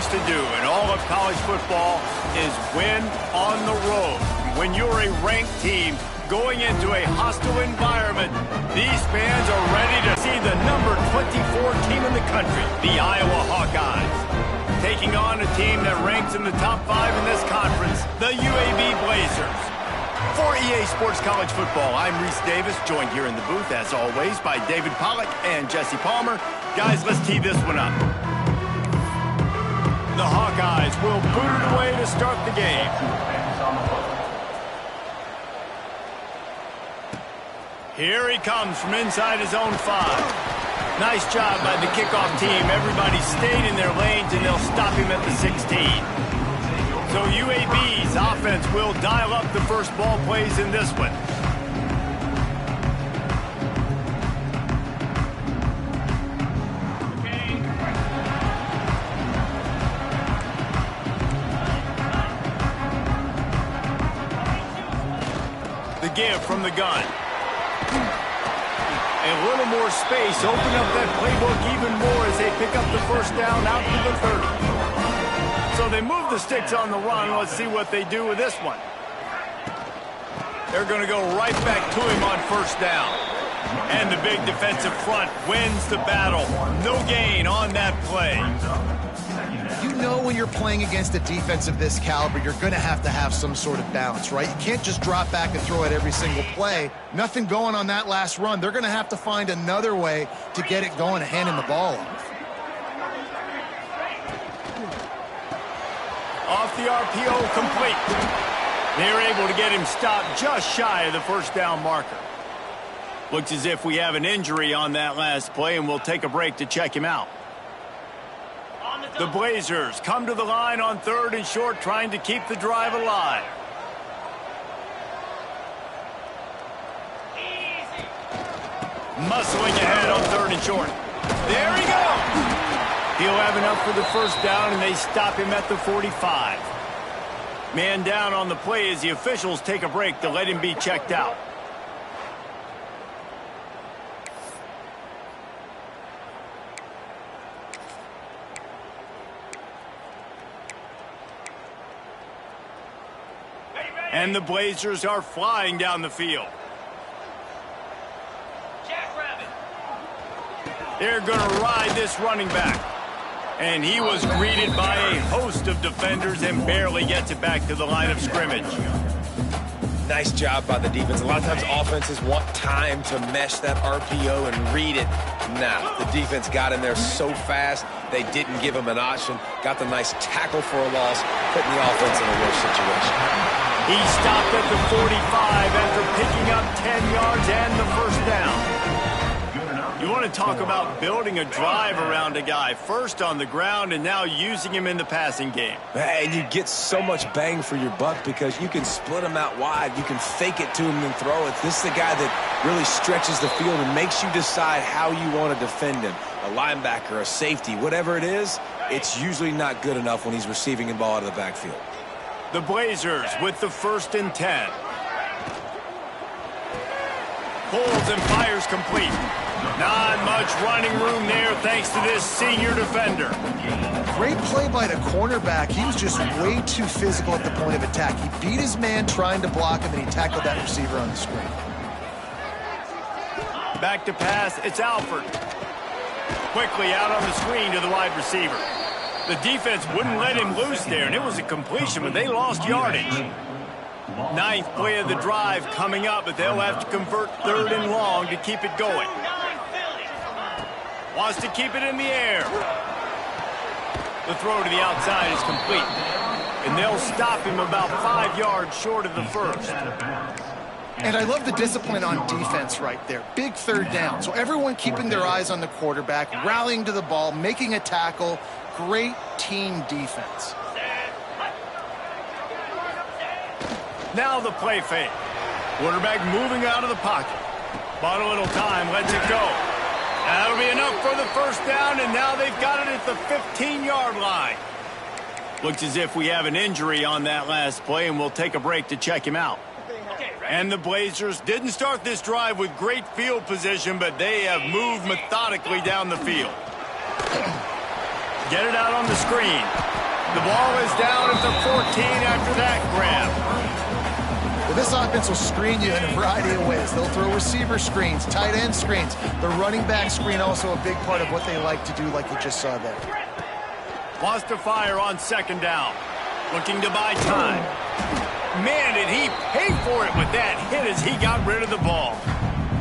to do in all of college football is win on the road. When you're a ranked team going into a hostile environment, these fans are ready to see the number 24 team in the country, the Iowa Hawkeyes, taking on a team that ranks in the top 5 in this conference, the UAB Blazers. For EA Sports College Football, I'm Reese Davis, joined here in the booth, as always, by David Pollack and Jesse Palmer. Guys, let's tee this one up. The Hawkeyes will boot it away to start the game. Here he comes from inside his own 5. Nice job by the kickoff team. Everybody stayed in their lanes, and they'll stop him at the 16. So UAB's offense will dial up the first ball plays in this one. The give from the gun. A little more space, open up that playbook even more as they pick up the first down out to the 30. So they move the sticks on the run. Let's see what they do with this one. They're going to go right back to him on first down. And the big defensive front wins the battle. No gain on that play. You know when you're playing against a defense of this caliber, you're going to have some sort of balance, right? You can't just drop back and throw it every single play. Nothing going on that last run. They're going to have to find another way to get it going and hand him the ball off. Off the RPO, complete. They're able to get him stopped just shy of the first down marker. Looks as if we have an injury on that last play, and we'll take a break to check him out. The Blazers come to the line on 3rd and short, trying to keep the drive alive. Muscling ahead on 3rd and short. There he goes. He'll have enough for the first down, and they stop him at the 45. Man down on the play as the officials take a break to let him be checked out. And the Blazers are flying down the field. They're going to ride this running back. And he was greeted by a host of defenders and barely gets it back to the line of scrimmage. Nice job by the defense. A lot of times offenses want time to mesh that RPO and read it. Nah, the defense got in there so fast, they didn't give him an option. Got the nice tackle for a loss, putting the offense in a worse situation. He stopped at the 45 after picking up 10 yards and the first down. You want to talk about building a drive around a guy, first on the ground and now using him in the passing game. And you get so much bang for your buck because you can split him out wide. You can fake it to him and throw it. This is the guy that really stretches the field and makes you decide how you want to defend him. A linebacker, a safety, whatever it is, it's usually not good enough when he's receiving the ball out of the backfield. The Blazers with the 1st and 10. Pulls and fires complete. Not much running room there thanks to this senior defender. Great play by the cornerback. He was just way too physical at the point of attack. He beat his man trying to block him, and he tackled that receiver on the screen. Back to pass, it's Alford. Quickly out on the screen to the wide receiver. The defense wouldn't let him loose there, and it was a completion, but they lost yardage. 9th play of the drive coming up, but they'll have to convert 3rd and long to keep it going. Wants to keep it in the air. The throw to the outside is complete. And they'll stop him about 5 yards short of the first. And I love the discipline on defense right there. Big 3rd down. So everyone keeping their eyes on the quarterback, rallying to the ball, making a tackle. Great team defense. Now the play fake. Quarterback moving out of the pocket. Bought a little time, lets it go. That'll be enough for the first down, and now they've got it at the 15-yard line. Looks as if we have an injury on that last play, and we'll take a break to check him out. And the Blazers didn't start this drive with great field position, but they have moved methodically down the field. Get it out on the screen. The ball is down at the 14 after that grab. Well, this offense will screen you in a variety of ways. They'll throw receiver screens, tight end screens. The running back screen also a big part of what they like to do, like you just saw there. Wants to fire on second down. Looking to buy time. Man, did he pay for it with that hit as he got rid of the ball.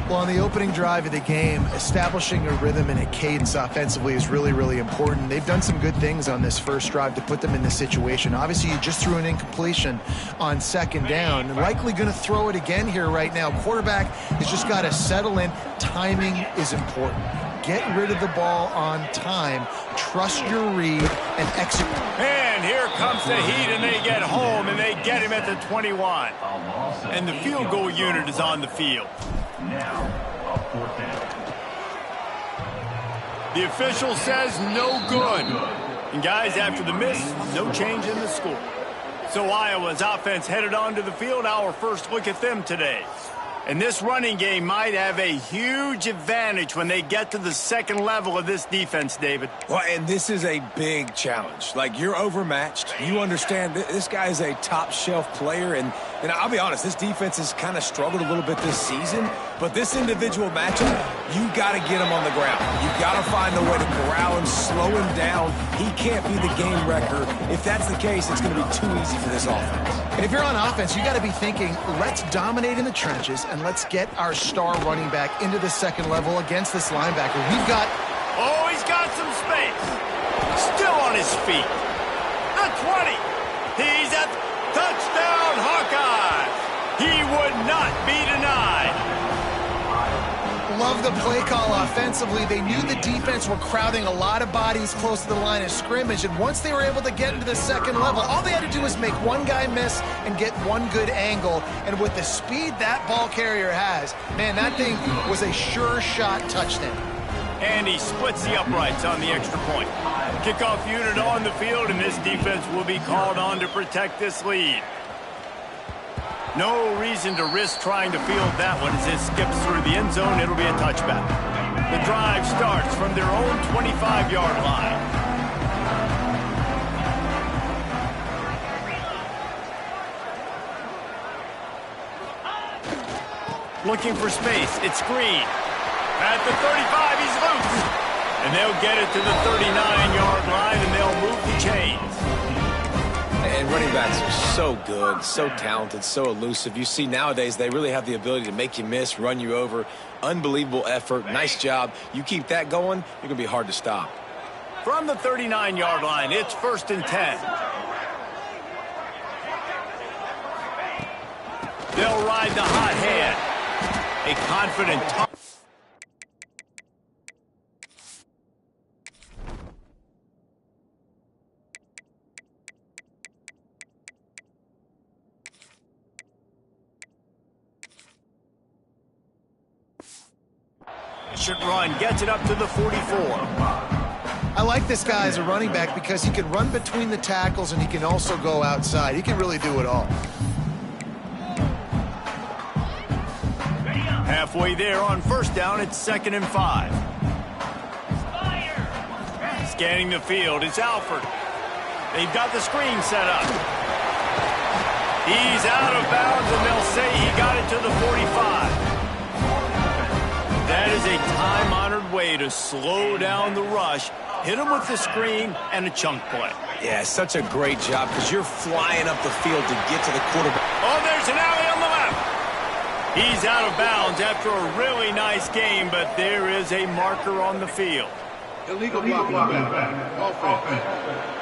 Well, on the opening drive of the game, establishing a rhythm and a cadence offensively is really, really important. They've done some good things on this first drive to put them in this situation. Obviously, you just threw an incompletion on second down. Likely going to throw it again here right now. Quarterback has just got to settle in. Timing is important. Get rid of the ball on time. Trust your read and execute. And here comes the heat, and they get home, and they get him at the 21. And the field goal unit is on the field. The official says no good. And guys, after the miss, no change in the score. So Iowa's offense headed onto the field. Our first look at them today. And this running game might have a huge advantage when they get to the second level of this defense, David. Well, and this is a big challenge. Like, you're overmatched. You understand this guy is a top-shelf player, and I'll be honest, this defense has kind of struggled a little bit this season, but this individual matchup, you got to get him on the ground. You got to find a way to corral him, slow him down. He can't be the game wrecker. If that's the case, it's going to be too easy for this offense. And if you're on offense, you got to be thinking, let's dominate in the trenches and let's get our star running back into the second level against this linebacker. We've got... Oh, he's got some space. Still on his feet. The 20. He's at touchdown, Hawkeye. He would not be denied. Love the play call offensively. They knew the defense were crowding a lot of bodies close to the line of scrimmage, and once they were able to get into the second level, all they had to do was make one guy miss and get one good angle, and with the speed that ball carrier has, man, that thing was a sure shot touchdown. And he splits the uprights on the extra point. Kickoff unit on the field, and this defense will be called on to protect this lead. No reason to risk trying to field that one as it skips through the end zone. It'll be a touchback. The drive starts from their own 25-yard line. Looking for space. It's Green. At the 35, he's loose. And they'll get it to the 39-yard line, and they'll move the chains. And running backs are so good, so talented, so elusive. You see nowadays they really have the ability to make you miss, run you over. Unbelievable effort. Nice job. You keep that going, you're going to be hard to stop. From the 39-yard line, it's 1st and 10. They'll ride the hot hand. A confident top. Run gets it up to the 44. I like this guy as a running back because he can run between the tackles and he can also go outside. He can really do it all. Halfway there on 1st down, it's 2nd and 5. Scanning the field, it's Alford. They've got the screen set up. He's out of bounds, and they'll say he got it to the 45. That is a time-honored way to slow down the rush, hit him with the screen, and a chunk play. Yeah, such a great job because you're flying up the field to get to the quarterback. Oh, there's an alley on the left. He's out of bounds after a really nice game, but there is a marker on the field. Illegal blocking. Offense.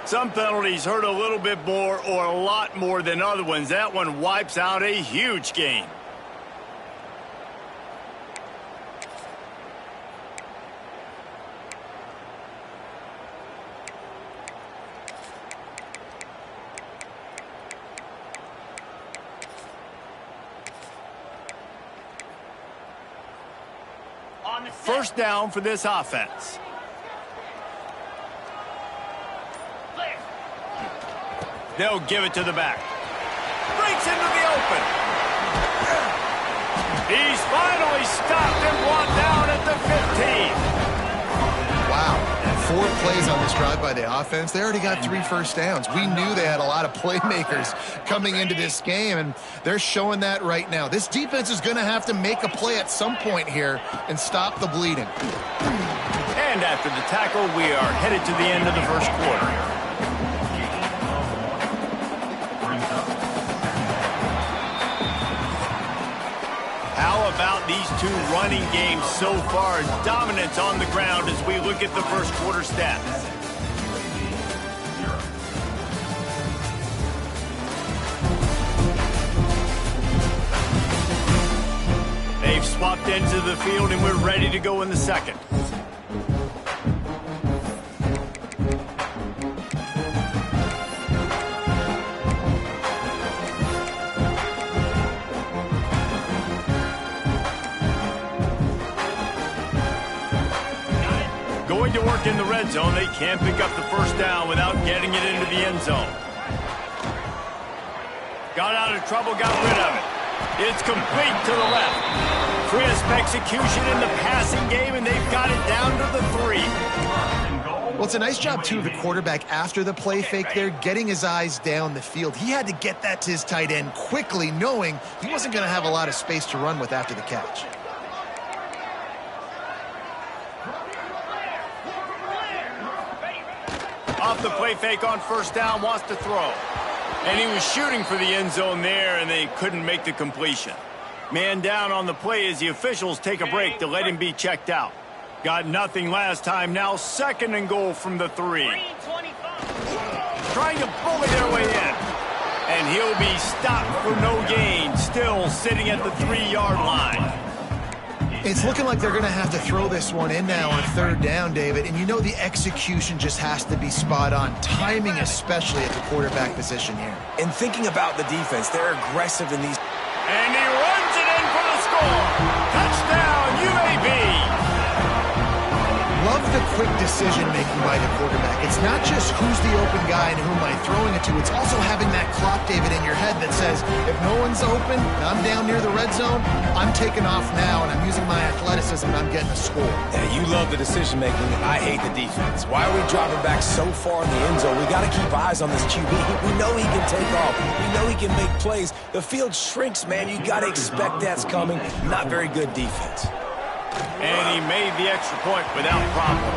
Some penalties hurt a little bit more or a lot more than other ones. That one wipes out a huge game. First down for this offense. They'll give it to the back. Breaks into the open. He's finally stopped and brought down at the 15. Wow. 4 plays on this drive by the offense. They already got 3 first downs. We knew they had a lot of playmakers coming into this game, and they're showing that right now. This defense is going to have to make a play at some point here and stop the bleeding. And after the tackle, we are headed to the end of the first quarter. How about these 2 running games so far? Dominance on the ground as we look at the first quarter stats. They've swapped into the field, and we're ready to go in the second. Going to work in the red zone. They can't pick up the first down without getting it into the end zone. Got out of trouble, got rid of it. It's complete to the left. Crisp execution in the passing game, and they've got it down to the 3. Well, it's a nice job, too, of the quarterback after the play fake there, getting his eyes down the field. He had to get that to his tight end quickly, knowing he wasn't going to have a lot of space to run with after the catch. Off the play fake on first down, wants to throw. And he was shooting for the end zone there, and they couldn't make the completion. Man down on the play as the officials take a break to let him be checked out. Got nothing last time, now 2nd and goal from the 3. Trying to bully their way in. And he'll be stopped for no gain, still sitting at the 3-yard line. It's looking like they're going to have to throw this one in now on 3rd down, David. And you know the execution just has to be spot on. Timing especially at the quarterback position here. And thinking about the defense, they're aggressive in these. And he runs it in for the score. Touchdown, UAB. Love the quick decision-making by the quarterback. It's not just who's the open guy and who am I throwing it to. It's also having that clock, David, in your head that says, if no one's open and I'm down near the red zone, I'm taking off now and I'm using my athleticism and I'm getting a score. Yeah, you love the decision-making. I hate the defense. Why are we dropping back so far in the end zone? We got to keep eyes on this QB. We know he can take off. We know he can make plays. The field shrinks, man. You got to expect that's coming. Not very good defense. And he made the extra point without problem.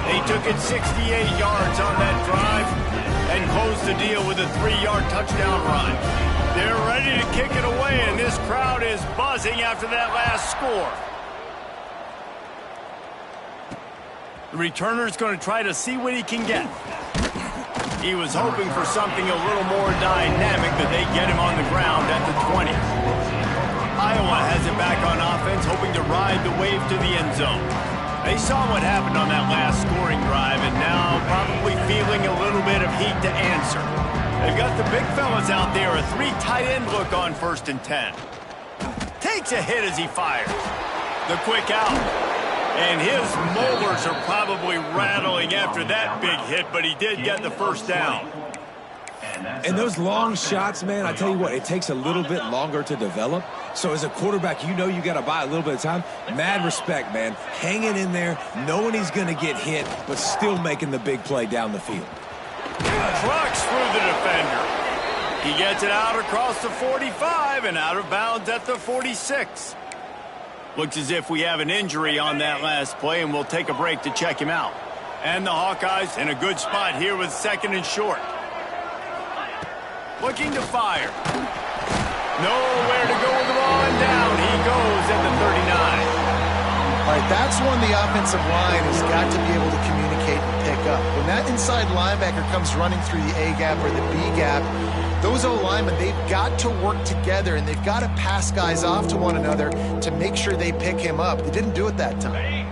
They took it 68 yards on that drive and closed the deal with a 3-yard touchdown run. They're ready to kick it away, and this crowd is buzzing after that last score. The returner's going to try to see what he can get. He was hoping for something a little more dynamic, but they get him on the ground at the 20. Iowa has it back on offense, hoping to ride the wave to the end zone. They saw what happened on that last scoring drive, and now probably feeling a little bit of heat to answer. They've got the big fellas out there, a 3 tight end look on 1st and 10. Takes a hit as he fires. The quick out. And his molars are probably rattling after that big hit, but he did get the first down. And those long shots, man, I tell you what, it takes a little bit longer to develop. So as a quarterback, you know you got to buy a little bit of time. Mad respect, man. Hanging in there, knowing he's going to get hit, but still making the big play down the field. Trucks through the defender. He gets it out across the 45 and out of bounds at the 46. Looks as if we have an injury on that last play, and we'll take a break to check him out. And the Hawkeyes in a good spot here with 2nd and short. Looking to fire. Nowhere to go with the ball, and down he goes at the 39. All right, that's one the offensive line has got to be able to communicate and pick up. When that inside linebacker comes running through the A gap or the B gap, those O-linemen, they've got to work together, and they've got to pass guys off to one another to make sure they pick him up. They didn't do it that time.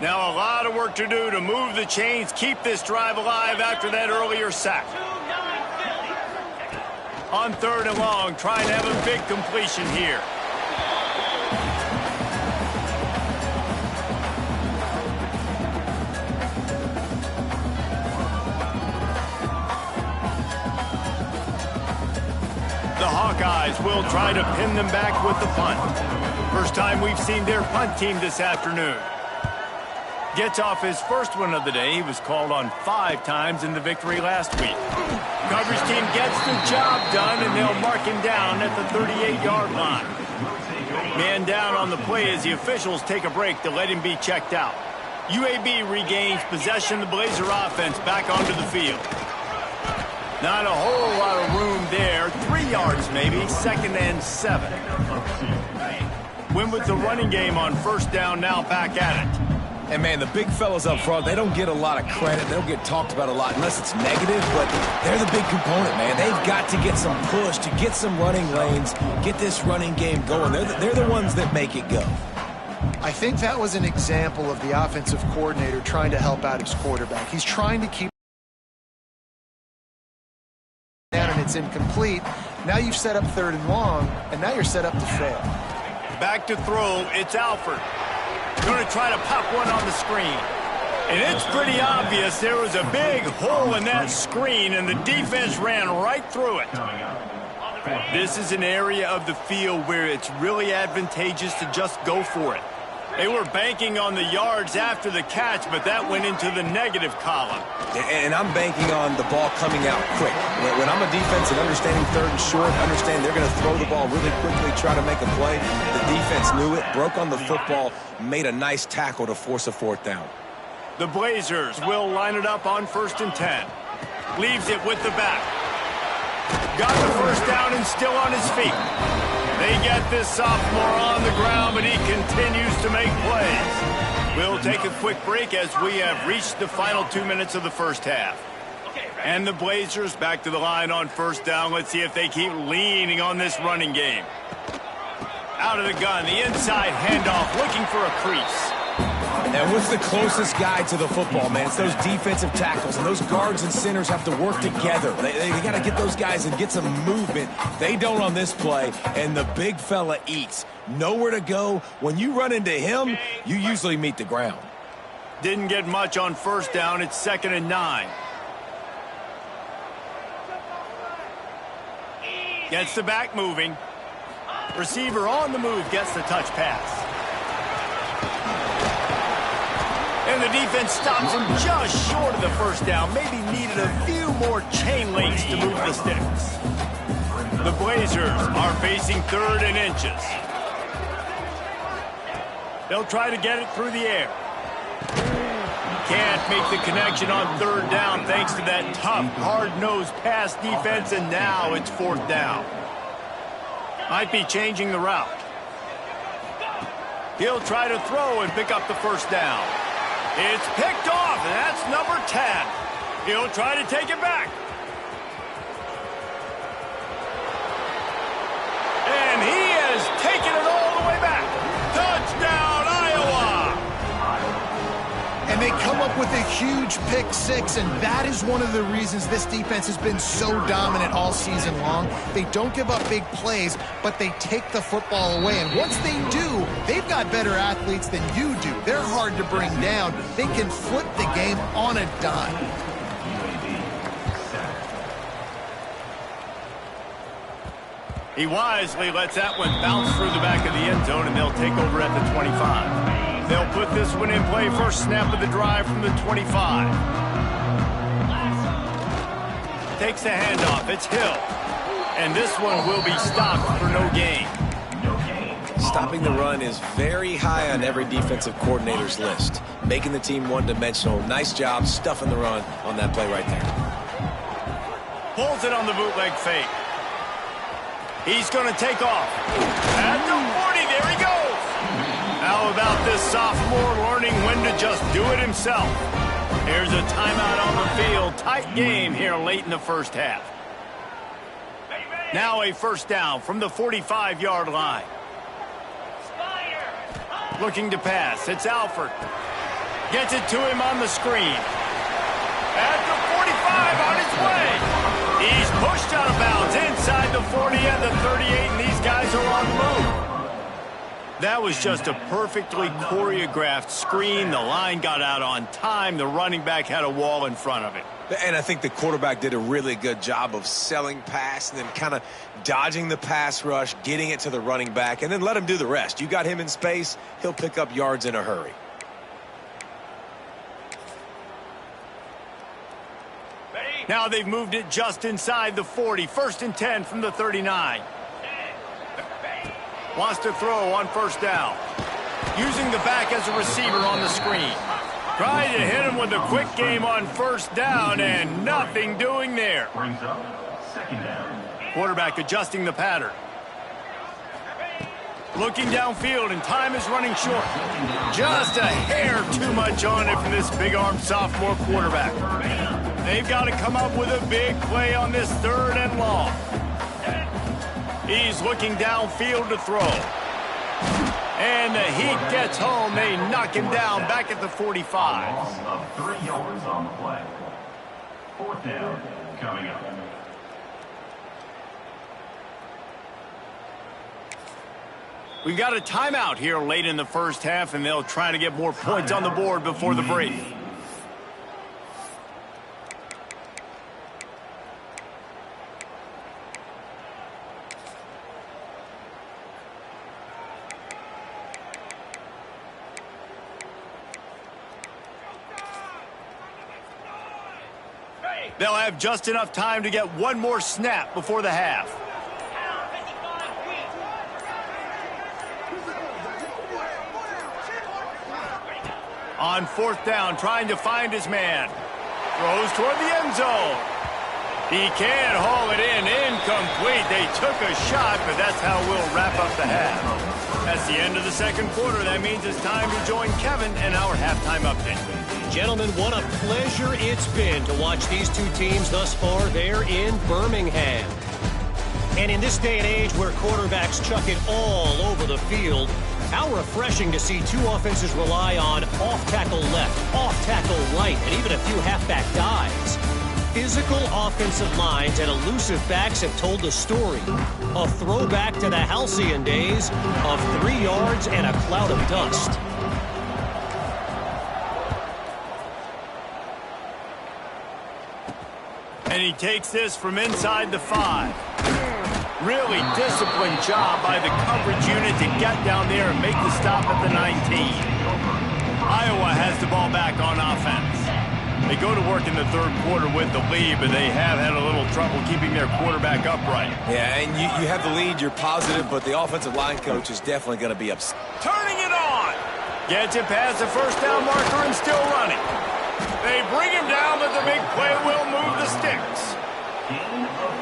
Now a lot of work to do to move the chains, keep this drive alive after that earlier sack. On 3rd and long, trying to have a big completion here. The Hawkeyes will try to pin them back with the punt. First time we've seen their punt team this afternoon. Gets off his first one of the day. He was called on 5 times in the victory last week. Coverage team gets the job done, and they'll mark him down at the 38-yard line. Man down on the play as the officials take a break to let him be checked out. UAB regains possession of the Blazer offense back onto the field. Not a whole lot of room there. 3 yards maybe, 2nd and 7. Win with the running game on first down, now back at it. And, man, the big fellas up front, they don't get a lot of credit. They don't get talked about a lot unless it's negative, but they're the big component, man. They've got to get some push, to get some running lanes, get this running game going. They're the ones that make it go. I think that was an example of the offensive coordinator trying to help out his quarterback. He's trying to keep down, and it's incomplete. Now you've set up 3rd and long, and now you're set up to fail. Back to throw, it's Alford. Going to try to pop one on the screen. And it's pretty obvious there was a big hole in that screen, and the defense ran right through it. This is an area of the field where it's really advantageous to just go for it. They were banking on the yards after the catch, but that went into the negative column. And I'm banking on the ball coming out quick. When I'm a defense and understanding 3rd and short, understand they're going to throw the ball really quickly, try to make a play. The defense knew it, broke on the football, made a nice tackle to force a 4th down. The Blazers will line it up on 1st and 10. Leaves it with the back. Got the first down and still on his feet. They get this sophomore on the ground, but he continues to make plays. We'll take a quick break as we have reached the final 2 minutes of the first half. And the Blazers back to the line on 1st down. Let's see if they keep leaning on this running game. Out of the gun, the inside handoff, looking for a crease. And what's the closest guy to the football, man? It's those defensive tackles, and those guards and centers have to work together. They got to get those guys and get some movement. They don't on this play, and the big fella eats. Nowhere to go. When you run into him, you usually meet the ground. Didn't get much on 1st down. It's 2nd and 9. Gets the back moving. Receiver on the move, gets the touch pass. And the defense stops him just short of the 1st down. Maybe needed a few more chain links to move the sticks. The Blazers are facing 3rd and inches. They'll try to get it through the air. Can't make the connection on 3rd down thanks to that tough, hard-nosed pass defense, and now it's 4th down. Might be changing the route. He'll try to throw and pick up the 1st down. It's picked off, and that's number 10. He'll try to take it back. And he has taken it all the way back. Touchdown, Iowa! And they come up with a huge pick 6, and that is one of the reasons this defense has been so dominant all season long. They don't give up big plays, but they take the football away. And once they do, they've got better athletes than you do. They're hard to bring down. They can flip the game on a dime. He wisely lets that one bounce through the back of the end zone, and they'll take over at the 25. They'll put this one in play. First snap of the drive from the 25. Takes the handoff. It's Hill. And this one will be stopped for no gain. Stopping the run is very high on every defensive coordinator's list. Making the team one-dimensional. Nice job stuffing the run on that play right there. Pulls it on the bootleg fake. He's going to take off. At the 40, there he goes. How about this sophomore learning when to just do it himself? Here's a timeout on the field. Tight game here late in the first half. Now a 1st down from the 45-yard line. Looking to pass. It's Alford. Gets it to him on the screen. At the 45 on his way. He's pushed out of bounds inside the 40 and the 38, and these guys are on the move. That was just a perfectly choreographed screen. The line got out on time. The running back had a wall in front of it. And I think the quarterback did a really good job of selling pass and then kind of dodging the pass rush, getting it to the running back, and then let him do the rest. You got him in space, he'll pick up yards in a hurry. Now they've moved it just inside the 40. 1st and 10 from the 39. Wants to throw on 1st down. Using the back as a receiver on the screen. Trying to hit him with a quick game on 1st down, and nothing doing there. Brings up 2nd down. Quarterback adjusting the pattern. Looking downfield, and time is running short. Just a hair too much on it from this big-armed sophomore quarterback. They've got to come up with a big play on this 3rd and long. He's looking downfield to throw. And the heat gets home. They knock him down back at the 45. Loss of 3 yards on the play. 4th down coming up. We've got a timeout here late in the 1st half, and they'll try to get more points on the board before the break. They'll have just enough time to get one more snap before the half. On 4th down, trying to find his man. Throws toward the end zone. He can't haul it in. Incomplete. They took a shot, but that's how we'll wrap up the half. That's the end of the 2nd quarter. That means it's time to join Kevin and our halftime update. Gentlemen, what a pleasure it's been to watch these two teams thus far there in Birmingham. And in this day and age where quarterbacks chuck it all over the field, how refreshing to see two offenses rely on off-tackle left, off-tackle right, and even a few halfback dives. Physical offensive lines and elusive backs have told the story. A throwback to the halcyon days of 3 yards and a cloud of dust. And he takes this from inside the 5. Really disciplined job by the coverage unit to get down there and make the stop at the 19. Iowa has the ball back on offense. They go to work in the 3rd quarter with the lead, but they have had a little trouble keeping their quarterback upright. Yeah, and you have the lead, you're positive, but the offensive line coach is definitely going to be upset. Turning it on. Gets it past the 1st down marker and still running. They bring him down, but the big play will move the sticks.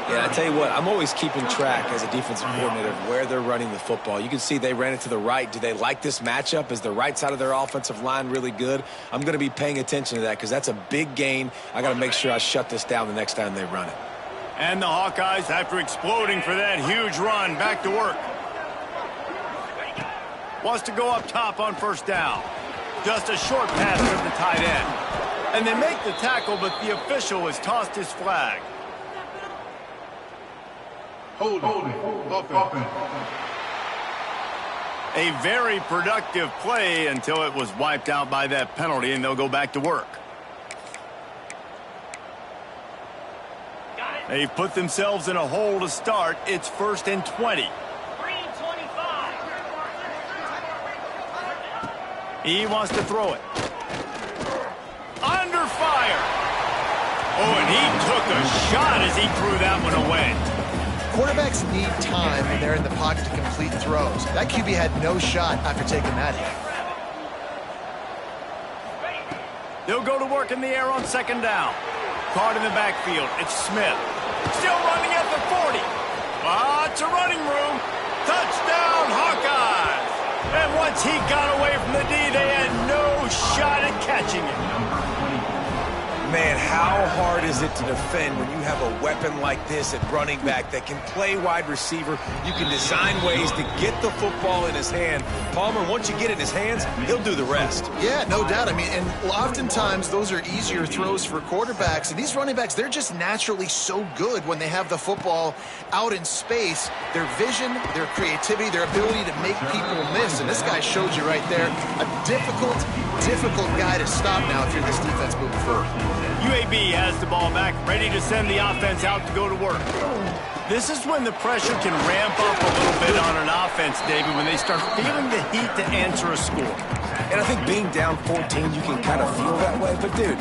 Yeah, I tell you what, I'm always keeping track as a defensive coordinator of where they're running the football. You can see they ran it to the right. Do they like this matchup? Is the right side of their offensive line really good? I'm going to be paying attention to that because that's a big gain. I got to make sure I shut this down the next time they run it. And the Hawkeyes, after exploding for that huge run, back to work. Wants to go up top on 1st down. Just a short pass from the tight end. And they make the tackle, but the official has tossed his flag. Holding. Offense. A very productive play until it was wiped out by that penalty, and they'll go back to work. They've put themselves in a hole to start. It's 1st and 20. He wants to throw it. Under fire. Oh, and he took a shot as he threw that one away. Quarterbacks need time when they're in the pocket to complete throws. That QB had no shot after taking that hit. They'll go to work in the air on 2nd down. Caught in the backfield. It's Smith. Still running at the 40. Lots of running room. Touchdown, Hawkeyes. And once he got away from the D, they had no shot at catching him. Man, how hard is it to defend when you have a weapon like this at running back that can play wide receiver? You can design ways to get the football in his hand. Palmer, once you get it in his hands, he'll do the rest. Yeah, no doubt. I mean, and oftentimes those are easier throws for quarterbacks. And these running backs, they're just naturally so good when they have the football out in space. Their vision, their creativity, their ability to make people miss. And this guy showed you right there, a difficult guy to stop now if you're this defense moving forward. UAB has the ball back, ready to send the offense out to go to work. This is when the pressure can ramp up a little bit on an offense, David, when they start feeling the heat to answer a score. And I think being down 14, you can kind of feel that way. But, dude,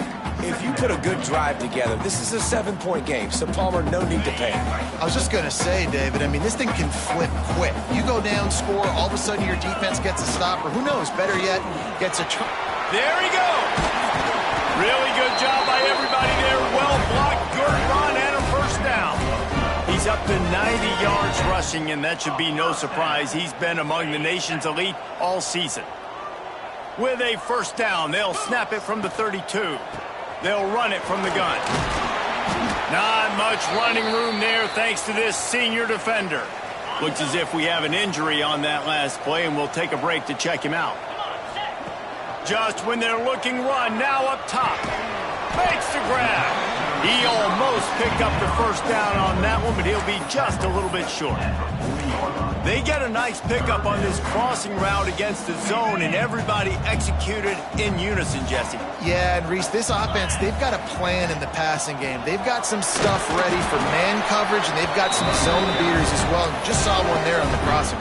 if you put a good drive together, this is a 7-point game, so Palmer, no need to panic. I was just going to say, David, I mean, this thing can flip quick. You go down, score, all of a sudden your defense gets a stop, or who knows, better yet, gets a try. There he goes. Really good job by everybody there. Well blocked, good run, and a first down. He's up to 90 yards rushing, and that should be no surprise. He's been among the nation's elite all season. With a first down, they'll snap it from the 32. They'll run it from the gun. Not much running room there thanks to this senior defender. Looks as if we have an injury on that last play, and we'll take a break to check him out. Just when they're looking run, now up top. Makes the grab. He almost picked up the first down on that one, but he'll be just a little bit short. They get a nice pickup on this crossing route against the zone, and everybody executed in unison, Jesse. Yeah, and Reese, this offense, they've got a plan in the passing game. They've got some stuff ready for man coverage, and they've got some zone beaters as well. Just saw one there on the crossing.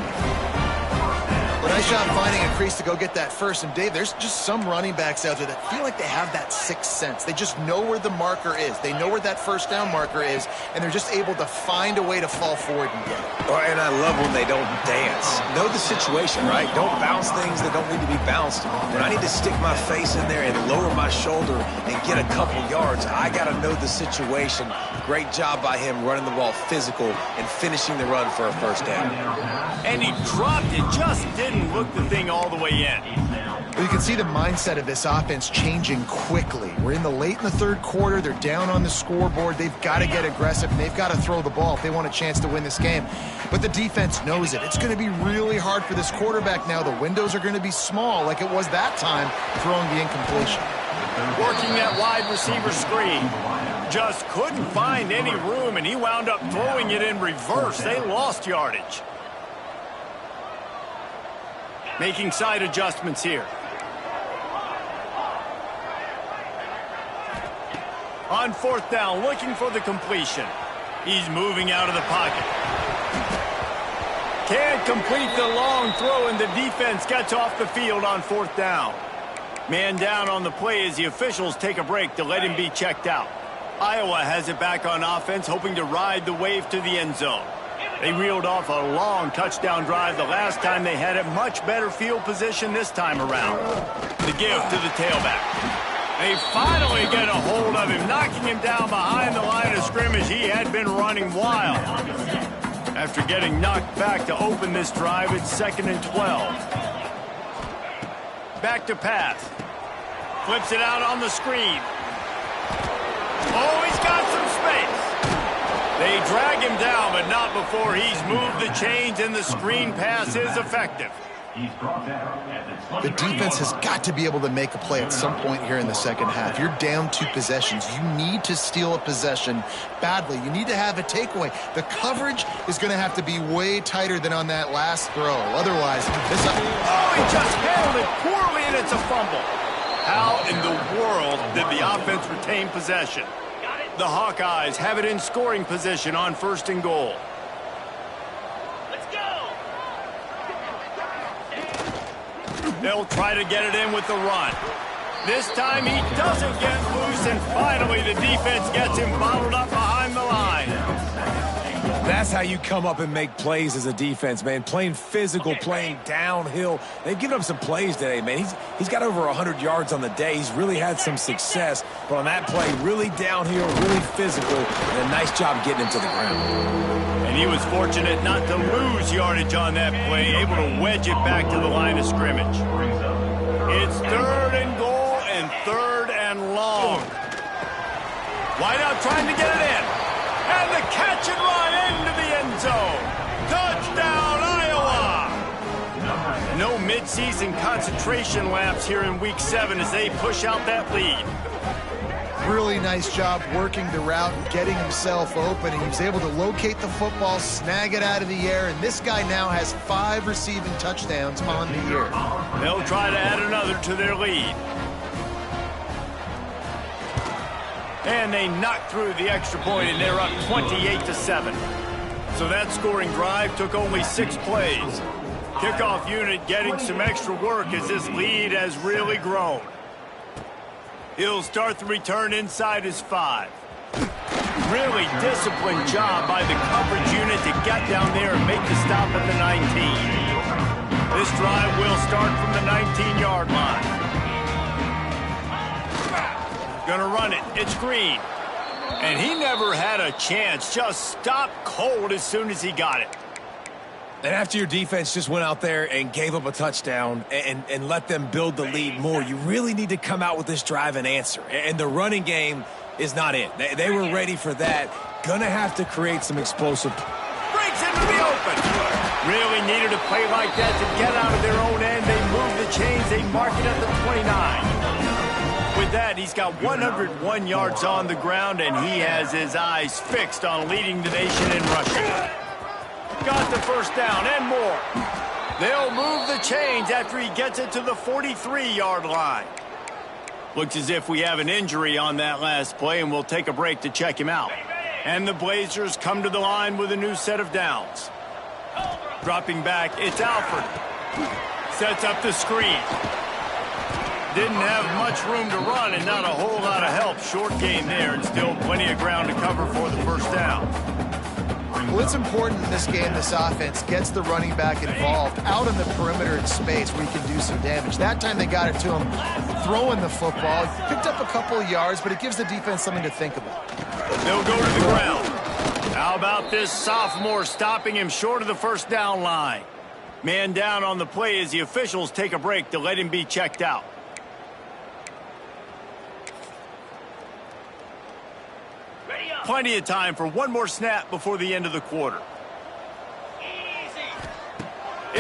But nice job finding a crease to go get that first. And, Dave, there's just some running backs out there that feel like they have that sixth sense. They just know where the marker is. They know where that first down marker is, and they're just able to find a way to fall forward and get it. Oh, and I love when they don't dance. Know the situation, right? Don't bounce things that don't need to be bounced. When I need to stick my face in there and lower my shoulder and get a couple yards, I got to know the situation. Great job by him running the ball physical and finishing the run for a first down. And he dropped it, just didn't look the thing all the way in. Well, you can see the mindset of this offense changing quickly. We're late in the third quarter. They're down on the scoreboard. They've got to get aggressive, and they've got to throw the ball if they want a chance to win this game. But the defense knows it. It's going to be really hard for this quarterback now. The windows are going to be small like it was that time throwing the incompletion. Working that wide receiver screen. Just couldn't find any room, and he wound up throwing it in reverse. They lost yardage. Making side adjustments here. On fourth down, looking for the completion. He's moving out of the pocket. Can't complete the long throw, and the defense gets off the field on fourth down. Man down on the play as the officials take a break to let him be checked out. Iowa has it back on offense, hoping to ride the wave to the end zone. They reeled off a long touchdown drive the last time they had it. Much better field position this time around. The give to the tailback. They finally get a hold of him, knocking him down behind the line of scrimmage. He had been running wild. After getting knocked back to open this drive, it's 2nd and 12. Back to pass. Flips it out on the screen. Oh, he's got some space. They drag him down, but not before he's moved the chains, and the screen pass is effective. The defense has got to be able to make a play at some point here in the second half. You're down 2 possessions. You need to steal a possession badly. You need to have a takeaway. The coverage is going to have to be way tighter than on that last throw. Otherwise, oh, he just handled it poorly, and it's a fumble. How in the world did the offense retain possession? The Hawkeyes have it in scoring position on 1st and goal. Let's go. They'll try to get it in with the run. This time he doesn't get loose, and finally the defense gets him bottled up behind the line. That's how you come up and make plays as a defense, man. Playing physical, playing downhill. They've given up some plays today, man. He's got over 100 yards on the day. He's really had some success. But on that play, really downhill, really physical, and a nice job getting him to the ground. And he was fortunate not to lose yardage on that play, able to wedge it back to the line of scrimmage. It's 3rd and goal and 3rd and long. Wideout trying to get it in. And the catch and run into the end zone. Touchdown, Iowa! No midseason concentration laps here in Week 7 as they push out that lead. really nice job working the route and getting himself open. And he was able to locate the football, snag it out of the air, and this guy now has 5 receiving touchdowns on the year. They'll try to add another to their lead. And they knock through the extra point, and they're up 28-7. So that scoring drive took only 6 plays. Kickoff unit getting some extra work as this lead has really grown. He'll start the return inside his 5. Really disciplined job by the coverage unit to get down there and make the stop at the 19. This drive will start from the 19-yard line. Gonna run it. It's Green. And he never had a chance. Just stopped cold as soon as he got it. And after your defense just went out there and gave up a touchdown and let them build the lead more, you really need to come out with this drive and answer. And the running game is not it. They were ready for that. Gonna have to create some explosive. Breaks into the open. Really needed a play like that to get out of their own end. They move the chains. They mark it at the 29. With that, he's got 101 yards on the ground, and he has his eyes fixed on leading the nation in rushing. Got the first down and more. They'll move the chains after he gets it to the 43-yard line. Looks as if we have an injury on that last play, and we'll take a break to check him out. And the Blazers come to the line with a new set of downs. Dropping back, it's Alford. Sets up the screen. Didn't have much room to run and not a whole lot of help. Short gain there and still plenty of ground to cover for the first down. Well, it's important in this game, this offense gets the running back involved out on the perimeter in space where he can do some damage. That time they got it to him throwing the football. Picked up a couple of yards, but it gives the defense something to think about. They'll go to the ground. How about this sophomore stopping him short of the first down line? Man down on the play as the officials take a break to let him be checked out. Plenty of time for one more snap before the end of the quarter.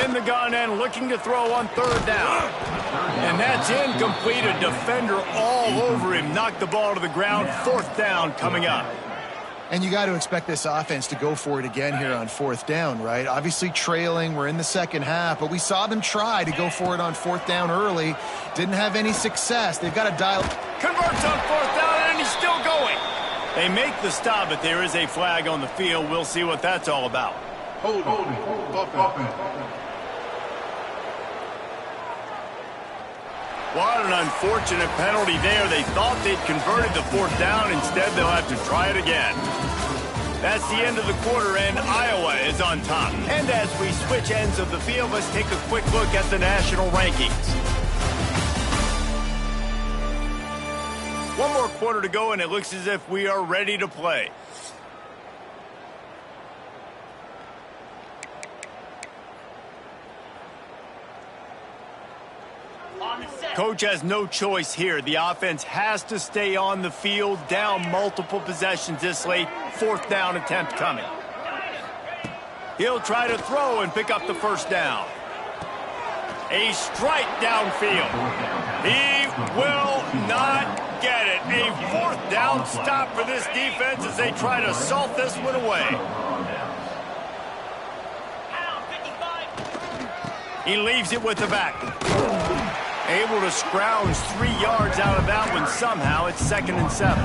In the gun and looking to throw on third down. And that's incomplete. A defender all over him. Knocked the ball to the ground. Fourth down coming up. And you got to expect this offense to go for it again here on fourth down, right? Obviously trailing. We're in the second half, but we saw them try to go for it on fourth down early. Didn't have any success. They've got to dial. Converts on fourth down, and he's still going. They make the stop, but there is a flag on the field. We'll see what that's all about. Hold offense. What an unfortunate penalty there. They thought they'd converted the fourth down. Instead, they'll have to try it again. That's the end of the quarter, and Iowa is on top. And as we switch ends of the field, let's take a quick look at the national rankings. One more quarter to go, and it looks as if we are ready to play. Coach has no choice here. The offense has to stay on the field, down multiple possessions this late. Fourth down attempt coming. He'll try to throw and pick up the first down. A strike downfield. He will not get it. A fourth down stop for this defense as they try to salt this one away. He leaves it with the back. Able to scrounge 3 yards out of that one somehow. It's 2nd and 7.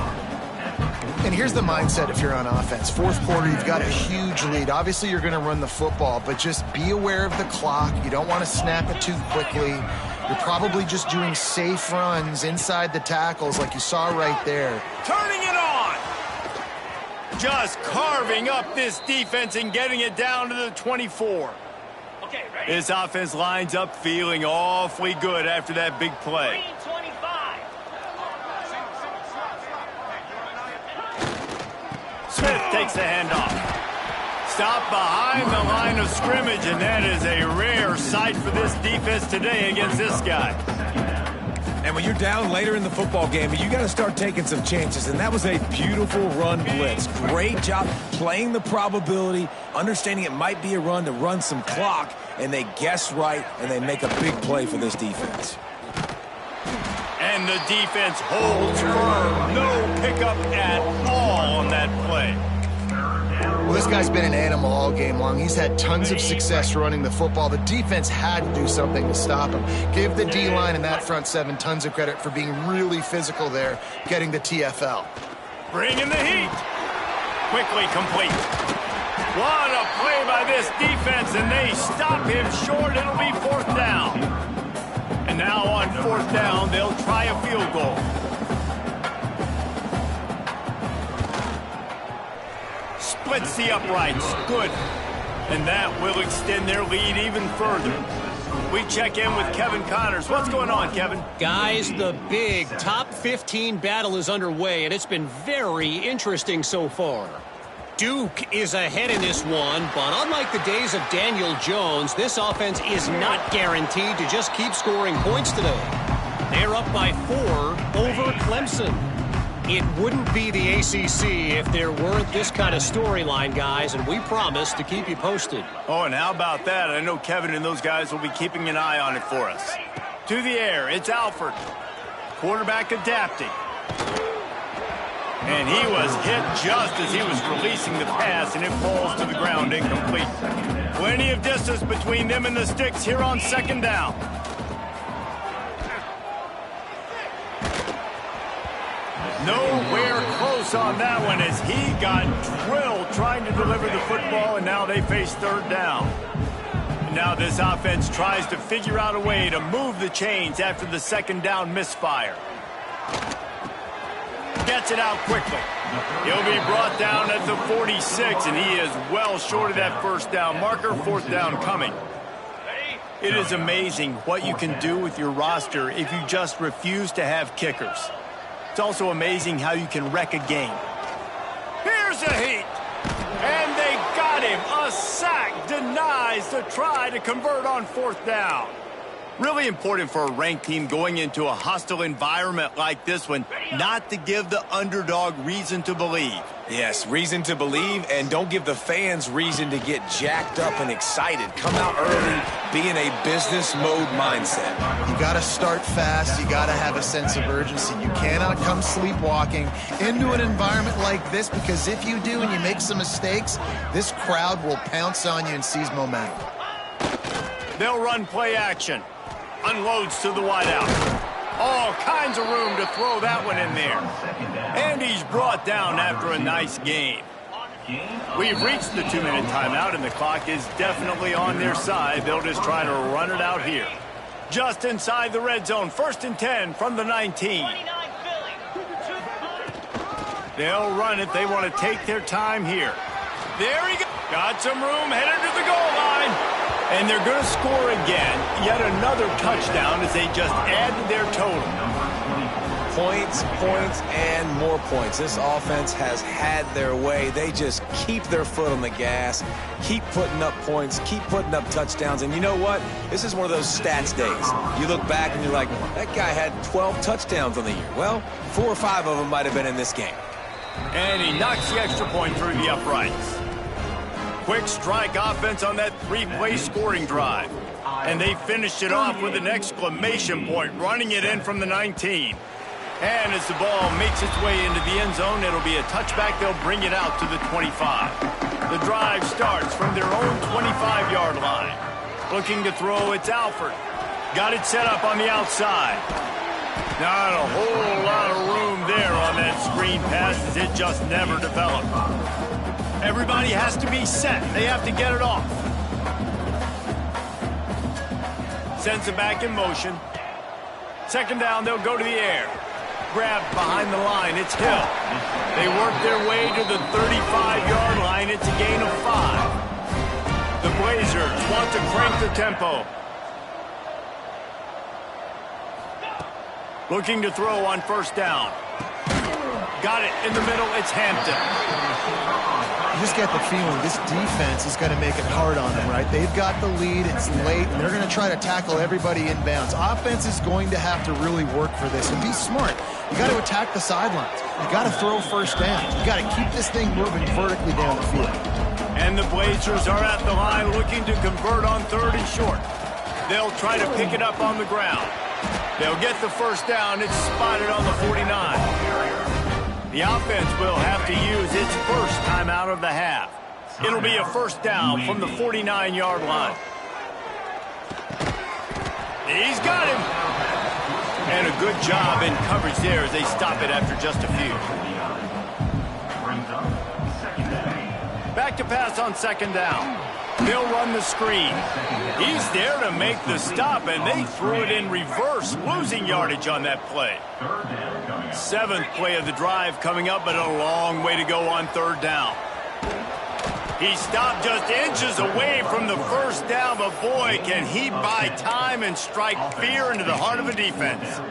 And here's the mindset if you're on offense. Fourth quarter, you've got a huge lead. Obviously, you're going to run the football, but just be aware of the clock. You don't want to snap it too quickly. You're probably just doing safe runs inside the tackles like you saw right there. Turning it on. Just carving up this defense and getting it down to the 24. Okay, ready? This offense lines up feeling awfully good after that big play. 25. Smith takes the handoff. Stop behind the line of scrimmage, and that is a rare sight for this defense today against this guy. And when you're down later in the football game, you got to start taking some chances, and that was a beautiful run blitz. Great job playing the probability, understanding it might be a run to run some clock, and they guess right, and they make a big play for this defense. And the defense holds firm. No pickup at all on that play. Well, this guy's been an animal all game long. He's had tons of success running the football. The defense had to do something to stop him. Give the D-line and that front seven tons of credit for being really physical there, getting the TFL. Bringing the heat. Quickly complete. What a play by this defense, and they stop him short. It'll be fourth down. And now on fourth down, they'll try a field goal. Splits the uprights. Good. And that will extend their lead even further. We check in with Kevin Connors. What's going on, Kevin? Guys, the big top 15 battle is underway, and it's been very interesting so far. Duke is ahead in this one, but unlike the days of Daniel Jones, this offense is not guaranteed to just keep scoring points today. They're up by 4 over Clemson. It wouldn't be the ACC if there weren't this kind of storyline, guys, and we promise to keep you posted. Oh, and how about that? I know Kevin and those guys will be keeping an eye on it for us. To the air, it's Alford. Quarterback adapting. And he was hit just as he was releasing the pass, and it falls to the ground incomplete. Plenty of distance between them and the sticks here on second down. Nowhere close on that one as he got drilled trying to deliver the football, and now they face third down. And now this offense tries to figure out a way to move the chains after the second down misfire. Gets it out quickly. He'll be brought down at the 46, and he is well short of that first down marker. Fourth down coming. It is amazing what you can do with your roster if you just refuse to have kickers. It's also amazing how you can wreck a game. Here's a heat. And they got him. A sack denies the try to convert on fourth down. Really important for a ranked team going into a hostile environment like this one, not to give the underdog reason to believe. Yes, reason to believe, and don't give the fans reason to get jacked up and excited. Come out early, be in a business mode mindset. You got to start fast. You got to have a sense of urgency. You cannot come sleepwalking into an environment like this, because if you do and you make some mistakes, this crowd will pounce on you and seize momentum. They'll run play action. Unloads to the wideout. All kinds of room to throw that one in there. And he's brought down after a nice game. We've reached the 2-minute timeout, and the clock is definitely on their side. They'll just try to run it out here. Just inside the red zone, 1st and 10 from the 19. They'll run it. They want to take their time here. There he goes. Got some room, headed to the goal line. And they're going to score again. Yet another touchdown as they just add to their total. Points, points, and more points. This offense has had their way. They just keep their foot on the gas, keep putting up points, keep putting up touchdowns. And you know what? This is one of those stats days. You look back and you're like, that guy had 12 touchdowns on the year. Well, 4 or 5 of them might have been in this game. And he knocks the extra point through the uprights. Quick strike offense on that 3-play scoring drive. And they finished it off with an exclamation point, running it in from the 19. And as the ball makes its way into the end zone, it'll be a touchback. They'll bring it out to the 25. The drive starts from their own 25-yard line. Looking to throw, it's Alford. Got it set up on the outside. Not a whole lot of room there on that screen pass, as it just never developed. Everybody has to be set. They have to get it off. Sends it back in motion. Second down, they'll go to the air. Grabbed behind the line, it's Hill. They work their way to the 35-yard line. It's a gain of 5. The Blazers want to crank the tempo. Looking to throw on first down. Got it in the middle, it's Hampton. You just get the feeling this defense is going to make it hard on them, right? They've got the lead, it's late, and they're going to try to tackle everybody inbounds. Offense is going to have to really work for this and be smart. You got to attack the sidelines. You got to throw first down. You got to keep this thing moving vertically down the field. And the Blazers are at the line looking to convert on 3rd and short. They'll try to pick it up on the ground. They'll get the first down. It's spotted on the 49. The offense will have to use its first timeout of the half. It'll be a first down from the 49-yard line. He's got him. And a good job in coverage there as they stop it after just a few. Back to pass on second down. They'll run the screen. He's there to make the stop, and they threw it in reverse, losing yardage on that play. 7th play of the drive coming up, but a long way to go on 3rd down. He stopped just inches away from the first down, but boy, can he buy time and strike fear into the heart of a defense.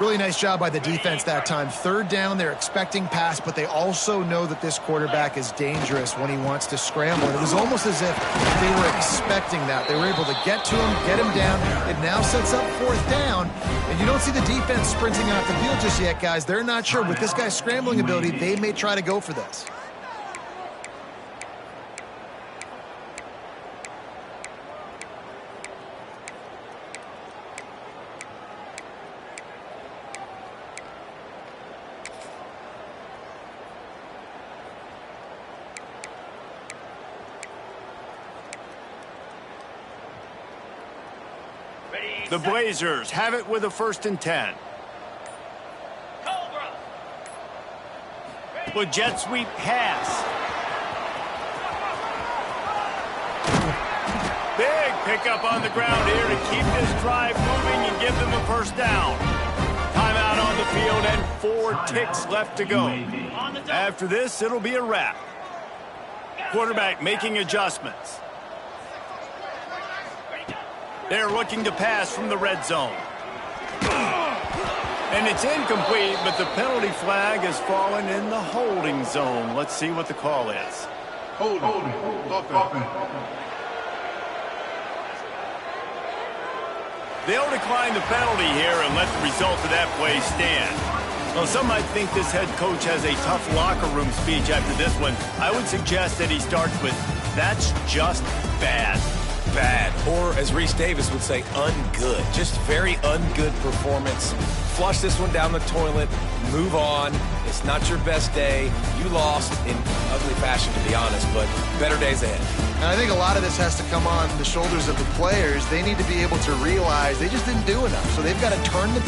Really nice job by the defense that time. Third down, they're expecting pass, but they also know that this quarterback is dangerous when he wants to scramble. It was almost as if they were expecting that. They were able to get to him, get him down. It now sets up fourth down, and you don't see the defense sprinting off the field just yet, guys. They're not sure. With this guy's scrambling ability, they may try to go for this. The Blazers have it with a 1st and 10. Cobra. With jet sweep pass. Big pickup on the ground here to keep this drive moving and give them a 1st down. Timeout on the field and 4 ticks left to go. After this, it'll be a wrap. Quarterback making adjustments. They're looking to pass from the red zone. And it's incomplete, but the penalty flag has fallen in the holding zone. Let's see what the call is. Holding. Offense. They'll decline the penalty here and let the result of that play stand. Well, some might think this head coach has a tough locker room speech after this one. I would suggest that he starts with, "That's just bad." Bad, or as Reese Davis would say, ungood. Just very ungood performance. Flush this one down the toilet, move on. It's not your best day. You lost in ugly fashion, to be honest, but better days ahead. And I think a lot of this has to come on the shoulders of the players. They need to be able to realize they just didn't do enough, so they've got to turn the